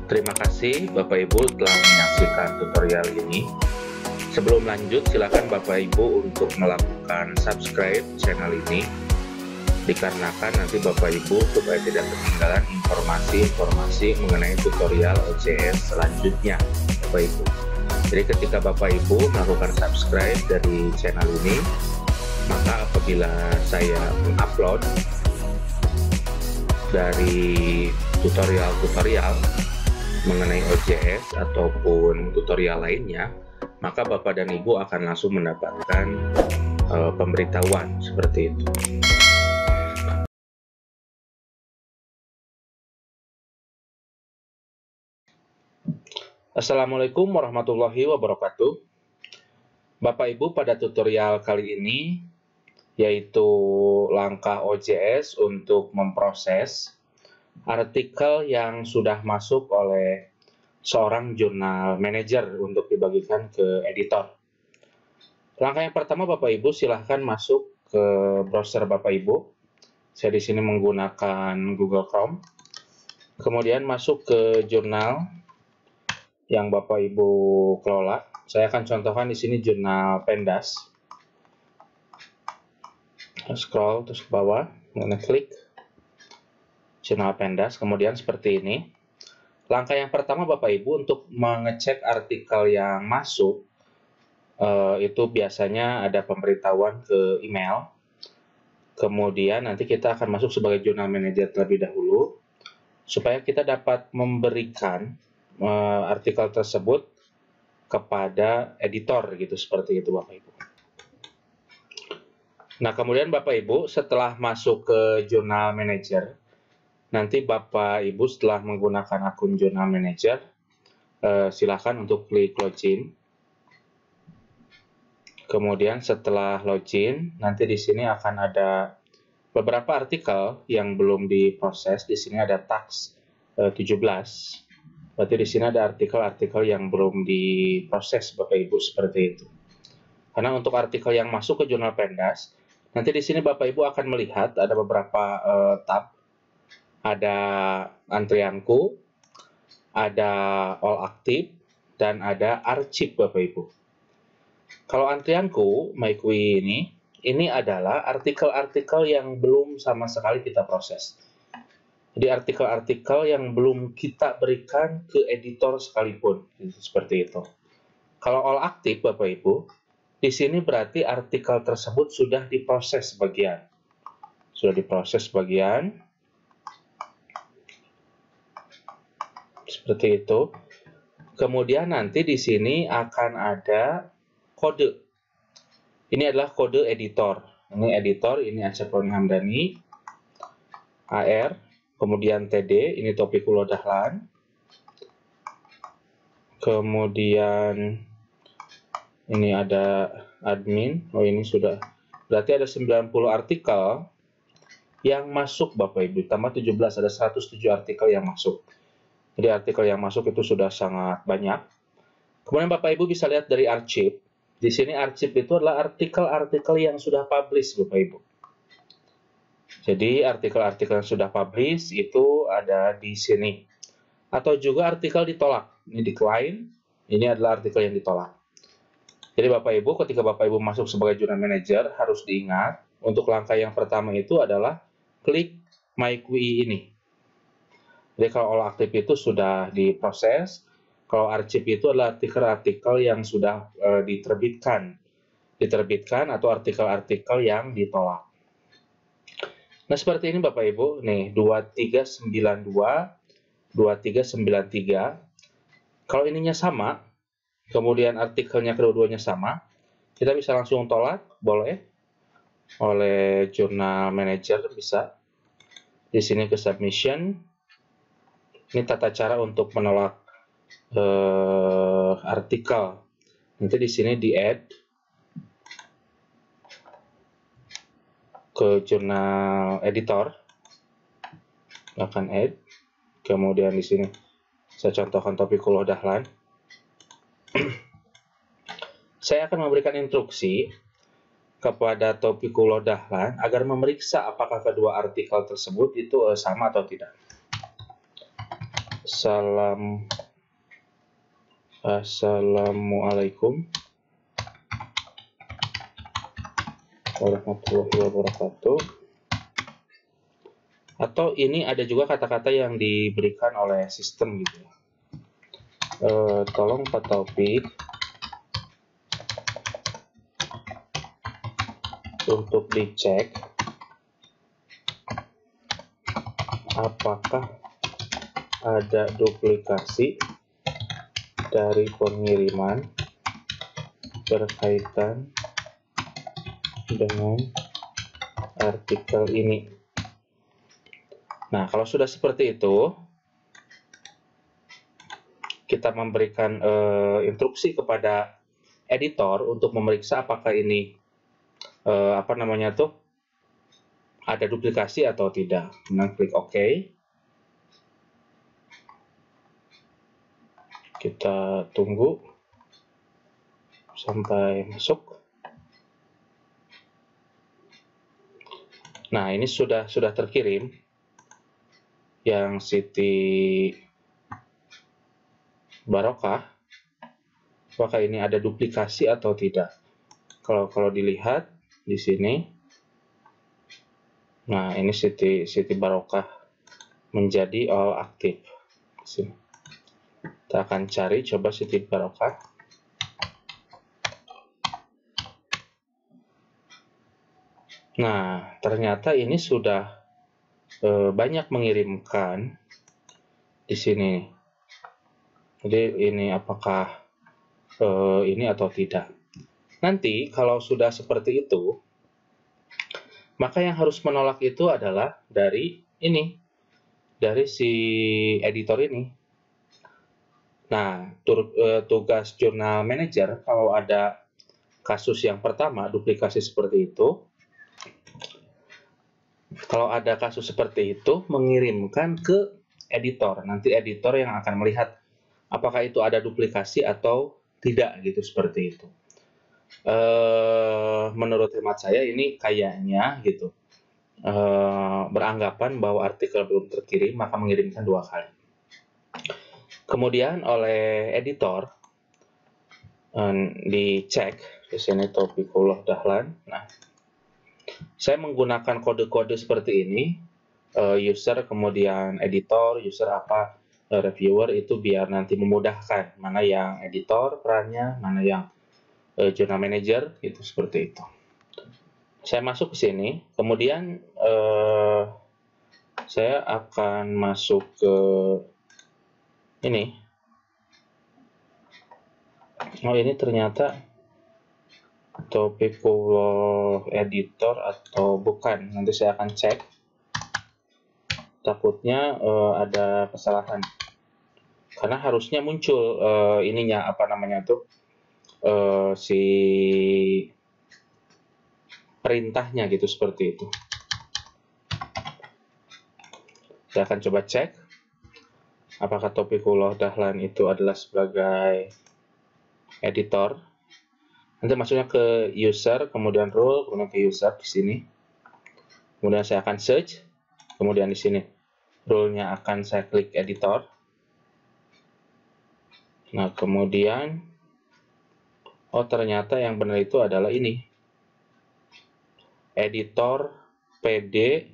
Terima kasih Bapak Ibu telah menyaksikan tutorial ini. Sebelum lanjut, silakan Bapak Ibu untuk melakukan subscribe channel ini, dikarenakan nanti Bapak Ibu supaya tidak ketinggalan informasi-informasi mengenai tutorial OJS selanjutnya, Bapak Ibu. Jadi ketika Bapak Ibu melakukan subscribe dari channel ini, maka apabila saya mengupload dari tutorial-tutorial mengenai OJS ataupun tutorial lainnya, maka Bapak dan Ibu akan langsung mendapatkan pemberitahuan seperti itu. Assalamualaikum warahmatullahi wabarakatuh. Bapak Ibu, pada tutorial kali ini yaitu langkah OJS untuk memproses artikel yang sudah masuk oleh seorang jurnal manager untuk dibagikan ke editor. Langkah yang pertama, Bapak Ibu silahkan masuk ke browser Bapak Ibu. Saya di sini menggunakan Google Chrome. Kemudian masuk ke jurnal yang Bapak Ibu kelola. Saya akan contohkan di sini jurnal Pendas. Scroll terus ke bawah, klik jurnal Pendas, kemudian seperti ini. Langkah yang pertama Bapak Ibu untuk mengecek artikel yang masuk, itu biasanya ada pemberitahuan ke email. Kemudian nanti kita akan masuk sebagai jurnal manager terlebih dahulu, supaya kita dapat memberikan artikel tersebut kepada editor gitu, seperti itu Bapak Ibu. Nah, kemudian Bapak Ibu setelah masuk ke jurnal manager, nanti Bapak Ibu setelah menggunakan akun jurnal manager, silakan untuk klik login. Kemudian setelah login, nanti di sini akan ada beberapa artikel yang belum diproses. Di sini ada tax 17. Berarti di sini ada artikel-artikel yang belum diproses, Bapak Ibu, seperti itu. Karena untuk artikel yang masuk ke jurnal Pendas, nanti di sini Bapak Ibu akan melihat ada beberapa tab. Ada antrianku, ada all active, dan ada arsip, Bapak Ibu. Kalau antrianku, MyQuery ini adalah artikel-artikel yang belum sama sekali kita proses. Jadi artikel-artikel yang belum kita berikan ke editor sekalipun, seperti itu. Kalau all aktif, Bapak Ibu, di sini berarti artikel tersebut sudah diproses sebagian. Sudah diproses sebagian, seperti itu. Kemudian nanti di sini akan ada kode. Ini adalah kode editor. Ini editor, ini Acep Roni Hamdani, AR. Kemudian TD, ini Taufiqullah Dahlan. Kemudian ini ada admin. Oh, ini sudah. Berarti ada 90 artikel yang masuk, Bapak Ibu. Tambah 17, ada 107 artikel yang masuk. Jadi artikel yang masuk itu sudah sangat banyak. Kemudian Bapak Ibu bisa lihat dari arsip. Di sini arsip itu adalah artikel-artikel yang sudah publish, Bapak Ibu. Jadi artikel-artikel yang sudah publish itu ada di sini. Atau juga artikel ditolak. Ini decline, ini adalah artikel yang ditolak. Jadi Bapak Ibu, ketika Bapak Ibu masuk sebagai jurnal manager, harus diingat, untuk langkah yang pertama itu adalah klik MyQuery ini. Jadi kalau all aktif itu sudah diproses, kalau arsip itu adalah artikel-artikel yang sudah diterbitkan atau artikel-artikel yang ditolak. Nah, seperti ini Bapak Ibu, nih 2392, 2393. Kalau ininya sama, kemudian artikelnya kedua-duanya sama, kita bisa langsung tolak, boleh, oleh jurnal manager bisa. Di sini ke submission. Ini tata cara untuk menolak artikel. Nanti di sini di add ke jurnal editor, akan add. Kemudian di sini saya contohkan Taufiqullah Dahlan. Saya akan memberikan instruksi kepada Taufiqullah Dahlan agar memeriksa apakah kedua artikel tersebut itu sama atau tidak. Assalamualaikum warahmatullahi wabarakatuh. Atau ini ada juga kata-kata yang diberikan oleh sistem gitu. Tolong Pak Taufik untuk dicek apakah ada duplikasi dari pengiriman berkaitan dengan artikel ini. Nah, kalau sudah seperti itu, kita memberikan instruksi kepada editor untuk memeriksa apakah ini ada duplikasi atau tidak. Kemudian klik OK. Kita tunggu sampai masuk. Nah, ini sudah terkirim yang Siti Barokah. Apakah ini ada duplikasi atau tidak? Kalau dilihat di sini, nah ini Siti Barokah menjadi all aktif. Sini. Kita akan cari, coba Siti Barokah. Nah, ternyata ini sudah banyak mengirimkan di sini. Jadi ini apakah ini atau tidak? Nanti kalau sudah seperti itu, maka yang harus menolak itu adalah dari si editor ini. Nah, tugas Journal Manager kalau ada kasus yang pertama duplikasi seperti itu, kalau ada kasus seperti itu mengirimkan ke editor. Nanti editor yang akan melihat apakah itu ada duplikasi atau tidak gitu, seperti itu. Menurut hemat saya ini kayaknya gitu beranggapan bahwa artikel belum terkirim maka mengirimkan 2 kali. Kemudian oleh editor dicek di sini Taufikullah Dahlan. Nah, saya menggunakan kode-kode seperti ini, user kemudian editor, user reviewer, itu biar nanti memudahkan mana yang editor perannya, mana yang Journal Manager, itu seperti itu. Saya masuk ke sini, kemudian saya akan masuk ke ini. Oh, ini ternyata Taufikullah editor atau bukan. Nanti saya akan cek. Takutnya ada kesalahan. Karena harusnya muncul si perintahnya gitu, seperti itu. Saya akan coba cek apakah Taufikullah Dahlan itu adalah sebagai editor. Nanti masuknya ke user, kemudian role, kemudian ke user di sini. Kemudian saya akan search, kemudian di sini role-nya akan saya klik editor. Nah, kemudian ternyata yang benar itu adalah ini. Editor PD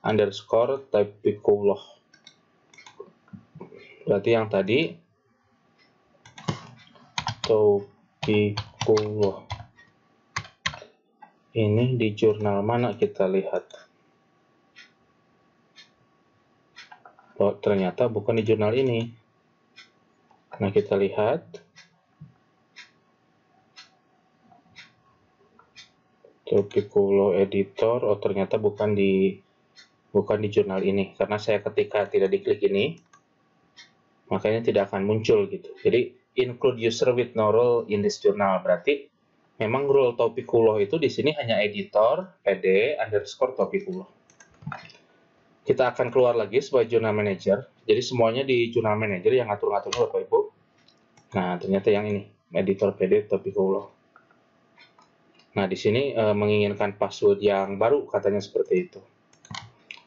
underscore Taufikullah. Berarti yang tadi Taufikullah. Ini di jurnal mana kita lihat? Oh, ternyata bukan di jurnal ini. Nah, kita lihat. Taufikullah editor, ternyata bukan di jurnal ini. Karena saya ketika tidak diklik ini, makanya tidak akan muncul gitu. Jadi include user with no role in this journal, berarti memang role Taufikullah itu di sini hanya editor PD underscore Taufikullah. Kita akan keluar lagi sebagai Journal Manager. Jadi semuanya di Journal Manager yang ngatur-ngatur Bapak Ibu. Nah, ternyata yang ini editor PD Taufikullah. Nah, di sini menginginkan password yang baru, katanya seperti itu.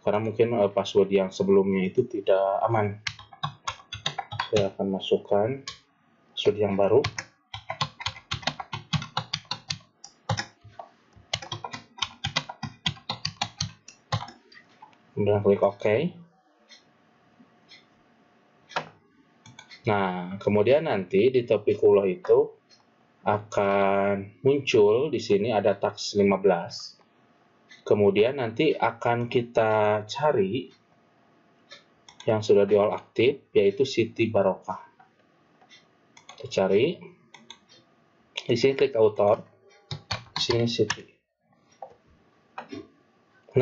Karena mungkin password yang sebelumnya itu tidak aman. Saya akan masukkan password yang baru. Kemudian klik OK. Nah, kemudian nanti di Topikulo itu akan muncul di sini ada tax 15. Kemudian nanti akan kita cari yang sudah di all aktif, yaitu Siti Barokah. Kita cari. Di sini klik author. Di sini Siti.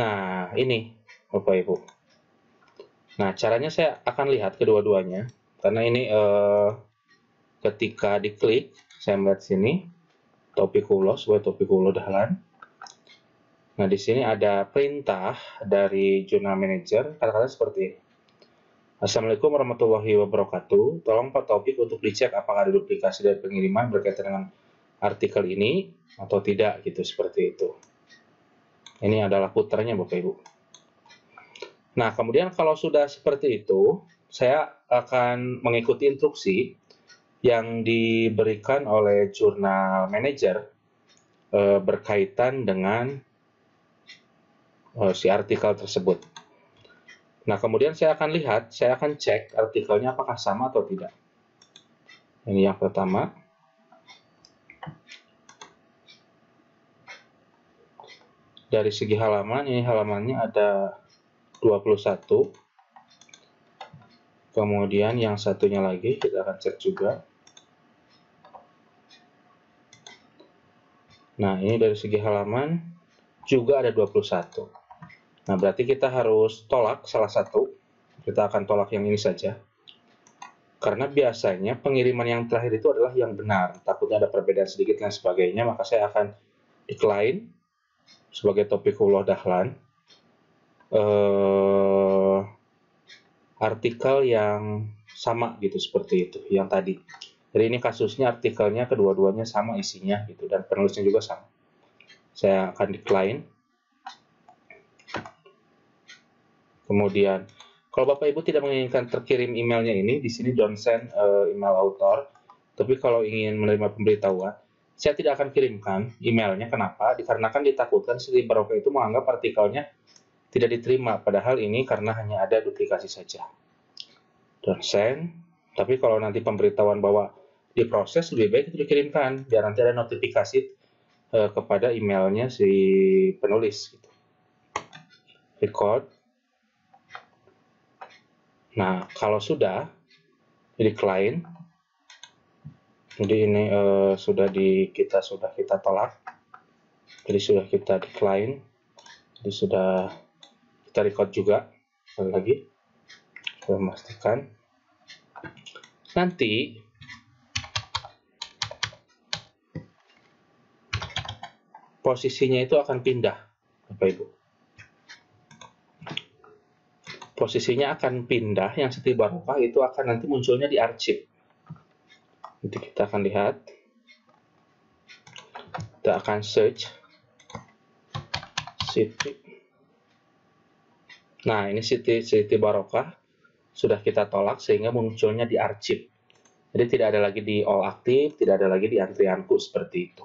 Nah, ini Bapak Ibu. Nah, caranya saya akan lihat kedua-duanya. Karena ini ketika diklik, saya melihat sini Topikulo sebagai Topikulo Dahlan. Nah, di sini ada perintah dari Jurnal Manager, kata-kata seperti ini. Assalamualaikum warahmatullahi wabarakatuh. Tolong Pak Taufik untuk dicek apakah ada duplikasi dari pengiriman berkaitan dengan artikel ini atau tidak, gitu, seperti itu. Ini adalah puternya Bapak Ibu. Nah, kemudian kalau sudah seperti itu, saya akan mengikuti instruksi yang diberikan oleh Jurnal Manager berkaitan dengan si artikel tersebut. Nah, kemudian saya akan lihat, saya akan cek artikelnya apakah sama atau tidak. Ini yang pertama. Dari segi halaman, ini halamannya ada 21. Kemudian yang satunya lagi, kita akan cek juga. Nah, ini dari segi halaman juga ada 21. Nah, berarti kita harus tolak salah satu. Kita akan tolak yang ini saja. Karena biasanya pengiriman yang terakhir itu adalah yang benar. Takutnya ada perbedaan sedikit dan sebagainya, maka saya akan decline sebagai Topikulo Dahlan. Artikel yang sama gitu, seperti itu, yang tadi. Jadi ini kasusnya artikelnya kedua-duanya sama isinya gitu, dan penulisnya juga sama. Saya akan decline. Kemudian, kalau Bapak Ibu tidak menginginkan terkirim emailnya ini, di sini don't send email author. Tapi kalau ingin menerima pemberitahuan, saya tidak akan kirimkan emailnya. Kenapa? Dikarenakan ditakutkan Siti Barokah itu menganggap artikelnya tidak diterima. Padahal ini karena hanya ada duplikasi saja. Don't send. Tapi kalau nanti pemberitahuan bahwa diproses, lebih baik itu dikirimkan. Biar nanti ada notifikasi kepada emailnya si penulis. Gitu. Record. Nah, kalau sudah decline, jadi ini sudah kita tolak, jadi sudah kita decline, jadi sudah kita record juga. Sekali lagi, saya memastikan. Nanti posisinya itu akan pindah, Bapak Ibu. Posisinya akan pindah, yang Siti Barokah itu akan nanti munculnya di arsip. Nanti kita akan lihat. Kita akan search Siti. Nah, ini Siti Barokah sudah kita tolak sehingga munculnya di arsip. Jadi tidak ada lagi di all aktif, tidak ada lagi di antrianku, seperti itu.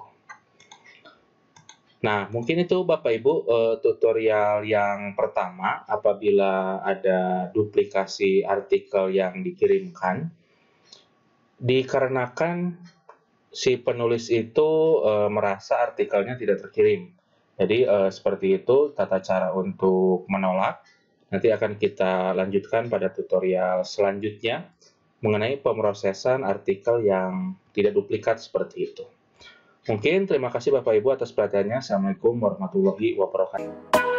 Nah, mungkin itu Bapak Ibu tutorial yang pertama apabila ada duplikasi artikel yang dikirimkan. Dikarenakan si penulis itu merasa artikelnya tidak terkirim. Jadi seperti itu tata cara untuk menolak. Nanti akan kita lanjutkan pada tutorial selanjutnya mengenai pemrosesan artikel yang tidak duplikat seperti itu. Mungkin terima kasih Bapak Ibu atas perhatiannya. Assalamualaikum warahmatullahi wabarakatuh.